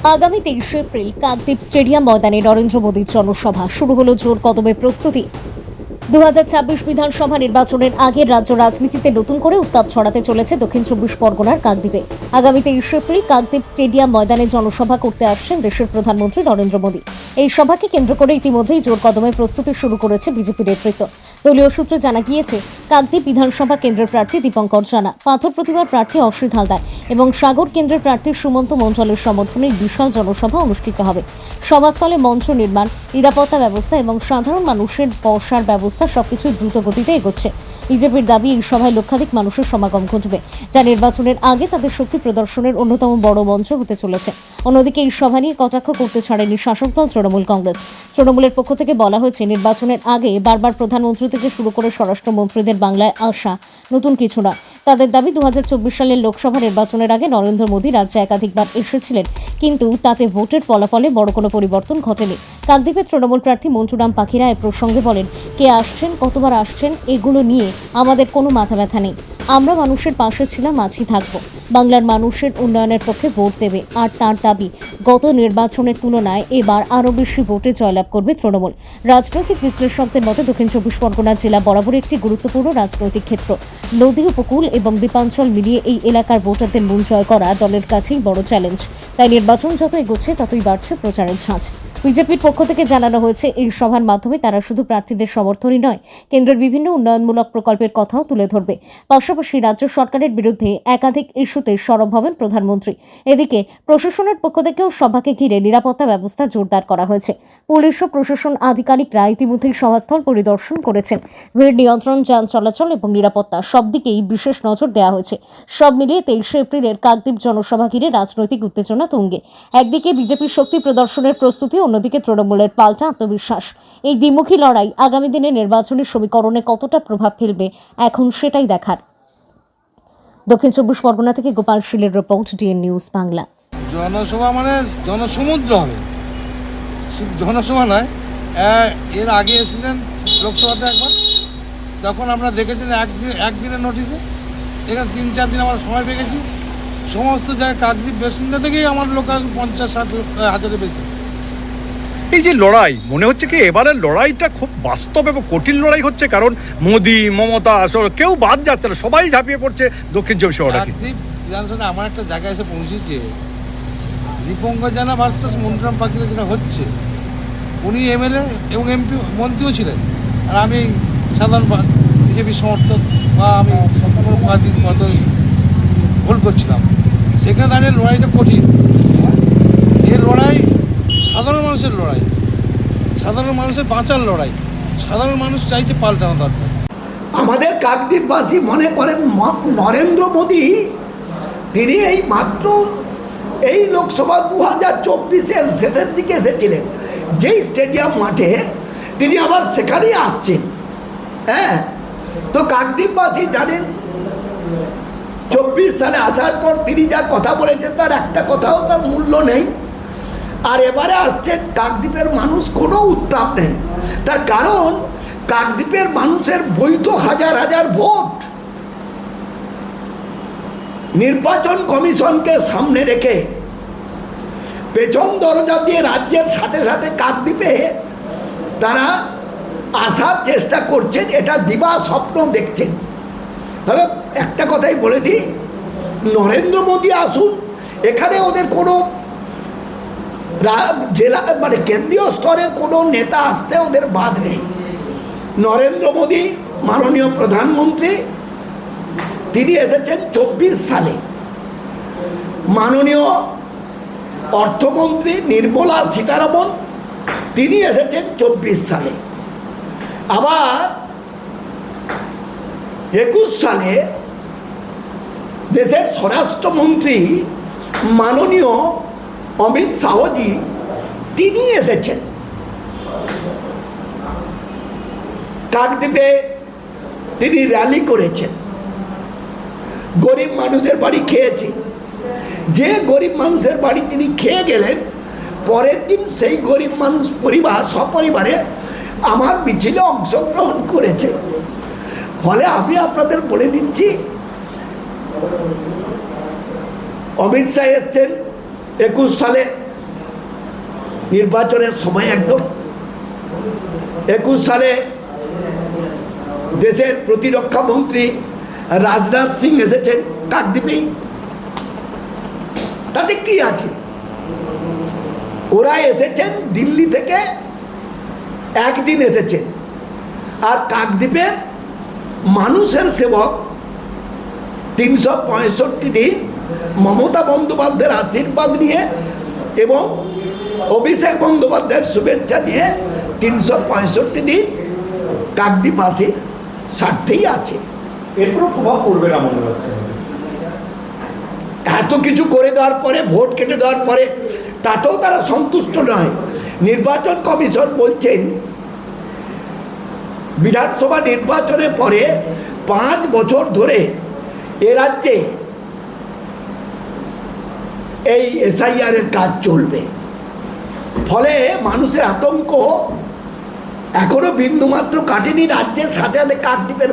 আগামী 23 April Kakdwip stadium ময়দানে নরেন্দ্র মোদীর জনসভা শুরু হলো জোর কদমে প্রস্তুতি। 2026 বিধানসভা নির্বাচনের আগে রাজ্য রাজনীতিতে নতুন করে উত্তাপ ছড়াতে চলেছে দক্ষিণ চব্বিশ পরগনার কাকদ্বীপে। আগামী 23 এপ্রিল কাকদ্বীপ স্টেডিয়াম ময়দানে জনসভা করতে আসছেন দেশের প্রধানমন্ত্রী নরেন্দ্র মোদী। এই সভাকে কেন্দ্র করে ইতিমধ্যেই জোর কদমে প্রস্তুতি শুরু করেছে বিজেপি নেতৃত্ব। দলীয় সূত্রে জানা গিয়েছে, কাকদ্বীপ বিধানসভা কেন্দ্রের প্রার্থী দীপঙ্কর জানা, পাথর প্রতিমার প্রার্থী অসিত হালদার এবং সাগর কেন্দ্রের প্রার্থী সুমন্ত মণ্ডলের সমর্থনে বিশাল জনসভা অনুষ্ঠিত হবে। সভাস্থলে মঞ্চ নির্মাণ, নিরাপত্তা ব্যবস্থা এবং সাধারণ মানুষের বসার ব্যবস্থা সবকিছুই দ্রুত গতিতে এগোচ্ছে। বিজেপির দাবি, এই সভায় লক্ষাধিক মানুষের সমাগম ঘটবে, যা নির্বাচনের আগে তাদের শক্তি প্রদর্শনের অন্যতম বড় মঞ্চ হতে চলেছে। অন্যদিকে এই সভা নিয়ে কটাক্ষ করতে ছাড়েনি শাসক দল তৃণমূল কংগ্রেস। তৃণমূলের পক্ষ থেকে বলা হয়েছে, নির্বাচনের আগে বারবার প্রধানমন্ত্রী থেকে শুরু করে স্বরাষ্ট্রমন্ত্রীদের বাংলায় আসা নতুন কিছু না। তাদের দাবি, 2024 সালের লোকসভা নির্বাচনের আগে নরেন্দ্র মোদী রাজ্যে একাধিকবার এসেছিলেন, কিন্তু তাতে ভোটের ফলাফলে বড় কোনো পরিবর্তন ঘটেনি। কাকদ্বীপের তৃণমূল প্রার্থী মন্টুরাম পাখিরা এ প্রসঙ্গে বলেন, কে আসছেন, কতবার আসছেন, এগুলো নিয়ে আমাদের কোনো মাথা ব্যথা নেই। আমরা মানুষের পাশে ছিলাম, আছি, থাকবো। বাংলার মানুষের উন্নয়নের পক্ষে ভোট দেবে। আর তার দাবি, গত নির্বাচনের তুলনায় এবার আরও বেশি ভোটে জয়লাভ করবে তৃণমূল। রাজনৈতিক বিশ্লেষকদের মতে দক্ষিণ চব্বিশ পরগনা জেলা বরাবর একটি গুরুত্বপূর্ণ রাজনৈতিক ক্ষেত্র। নদী উপকূল এবং দ্বীপাঞ্চল মিলিয়ে এই এলাকার ভোটারদের মন জয় করা দলের কাছেই বড় চ্যালেঞ্জ। তাই নির্বাচন যত এগোচ্ছে ততই বাড়ছে প্রচারের ঝাঁজ। বিজেপির পক্ষ থেকে জানানো হয়েছে, এই সভার মাধ্যমে তারা শুধু প্রার্থীদের সমর্থনই নয়, কেন্দ্রের বিভিন্ন উন্নয়নমূলক প্রকল্পের কথাও তুলে ধরবে। পাশাপাশি রাজ্য সরকারের বিরুদ্ধে একাধিক ইস্যুতে সরব হবেন প্রধানমন্ত্রী। এদিকে প্রশাসনের পক্ষ থেকেও সভাকে ঘিরে নিরাপত্তা ব্যবস্থা জোরদার করা হয়েছে। পুলিশ ও প্রশাসন আধিকারিকরা ইতিমধ্যেই সভাস্থল পরিদর্শন করেছেন। ভিড় নিয়ন্ত্রণ, যান চলাচল এবং নিরাপত্তা সব দিকেই বিশেষ নজর দেওয়া হয়েছে। সব মিলিয়ে 23 এপ্রিলের কাকদ্বীপ জনসভা ঘিরে রাজনৈতিক উত্তেজনা তুঙ্গে। একদিকে বিজেপির শক্তি প্রদর্শনের প্রস্তুতি, অন্যদিকে তৃণমূলের পাল্টা আত্মবিশ্বাস। এই দ্বিমুখী লড়াই আগামী দিনে নির্বাচনী সমীকরণে কতটা প্রভাব ফেলবে এখন সেটাই দেখার। দক্ষিণ চব্বিশ পরগনা থেকে গোপাল শীলের রিপোর্ট, ডিএন নিউজ বাংলা। জনসভা মানে জনসমুদ্র হবে, শুধু জনসভা নয়। এর আগে এসেছিলেন লোকসভাতে একবার, তখন আমরা দেখেছেন একদিনের নোটিশে, এখানে 3-4 দিন আমরা সময় পেয়ে গেছি। সমস্ত জায়গায় কাকদ্বীপ বাসিন্দা থেকেই আমার লোক 50-60 হাজারের বেশি। এই যে লড়াই, মনে হচ্ছে কি এবারের লড়াইটা খুব বাস্তব এবং কঠিন লড়াই হচ্ছে, কারণ মোদি, মমতা কেউ বাদ যাচ্ছে না, সবাই ঝাঁপিয়ে পড়ছে দক্ষিণ চব্বিশ পরগনা। কাকদ্বীপ বিধানসভা আমার একটা জায়গায় এসে পৌঁছেছে, দীপঙ্কর জানা ভার্সাস মন্টুরাম পাখিরা যেটা হচ্ছে। উনি এমএলএ এবং এমপি মন্ত্রীও ছিলেন, আর আমি সাধারণ বিজেপি সমর্থক বা আমি কোনো পার্টির মতো ভোট করছিলাম। সেখানে দাঁড়িয়ে লড়াইটা কঠিন। এই লড়াই সাধারণ মানুষের লড়াই, সাধারণ মানুষের বাঁচার লড়াই। সাধারণ মানুষ চাইছে পাল্টানো দরকার। আমাদের কাকদ্বীপবাসী মনে করেন নরেন্দ্র মোদী তিনি এই মাত্র এই লোকসভা 2024-এর শেষের দিকে এসেছিলেন, যেই স্টেডিয়াম মাঠে তিনি আবার সেখানেই আসছেন। হ্যাঁ, তো কাকদ্বীপবাসী জানেন 24 সালে আসার পর তিনি যা কথা বলেছেন তার একটা কথাও তার মূল্য নেই। আর এবারে আসছেন, কাকদ্বীপের মানুষ কোনো উত্তাপ নেই। তার কারণ কাকদ্বীপের মানুষের বৈধ হাজার হাজার ভোট। নির্বাচন কমিশনকে সামনে রেখে পেছন দরজা দিয়ে রাজ্যের সাথে সাথে কাকদ্বীপে তারা আসার চেষ্টা করছেন, এটা দিবা স্বপ্ন দেখছেন। তবে একটা কথাই বলে দিই, নরেন্দ্র মোদী আসুন, এখানে ওদের কোনো জেলা মানে কেন্দ্রীয় স্তরের কোনো নেতা আসতে ওদের বাদ নেই। নরেন্দ্র মোদী মাননীয় প্রধানমন্ত্রী, তিনি এসেছেন 24 সালে। মাননীয় অর্থমন্ত্রী নির্মলা সীতারামন, তিনি এসেছেন 24 সালে। আবার 21 সালে দেশের স্বরাষ্ট্রমন্ত্রী মাননীয় অমিত শাহজি, তিনি এসেছেন। কাকদ্বীপে তিনি র্যালি করেছেন, গরিব মানুষের বাড়ি খেয়েছেন। যে গরিব মানুষের বাড়ি তিনি খেয়ে গেলেন, পরের দিন সেই গরিব মানুষ পরিবার সপরিবারে আমার মিছিলে অংশগ্রহণ করেছে। ফলে আমি আপনাদের বলে দিচ্ছি, অমিত শাহ এসছেন 21 সালে, নির্বাচনের সময় একদম 21 সালে দেশের প্রতিরক্ষা মন্ত্রী রাজনাথ সিং এসেছেন কাকদ্বীপেই, তাতে কি আছে? ওরা এসেছেন দিল্লি থেকে, একদিন এসেছেন, আর কাকদ্বীপের মানুষের সেবক 365 দিন মমতা বন্দ্যোপাধ্যায়ের আশীর্বাদ নিয়ে এবং অভিষেক বন্দ্যোপাধ্যায়ের শুভেচ্ছা নিয়ে 365 দিন কাকদ্বীপবাসীর স্বার্থেই আছে। এরপরও প্রভাব পড়বে না মনে হচ্ছে। এত কিছু করে দেওয়ার পরে, ভোট কেটে দেওয়ার পরে তাতেও তারা সন্তুষ্ট নয়। নির্বাচন কমিশন বলছেন বিধানসভা নির্বাচনের পরে 5 বছর ধরে এ রাজ্যে এই SIR এর কাজ চলবে, ফলে মানুষের আতঙ্ক এখনো বিন্দুমাত্র কাটেনি। রাজ্যের সাথে সাথে কাকদ্বীপের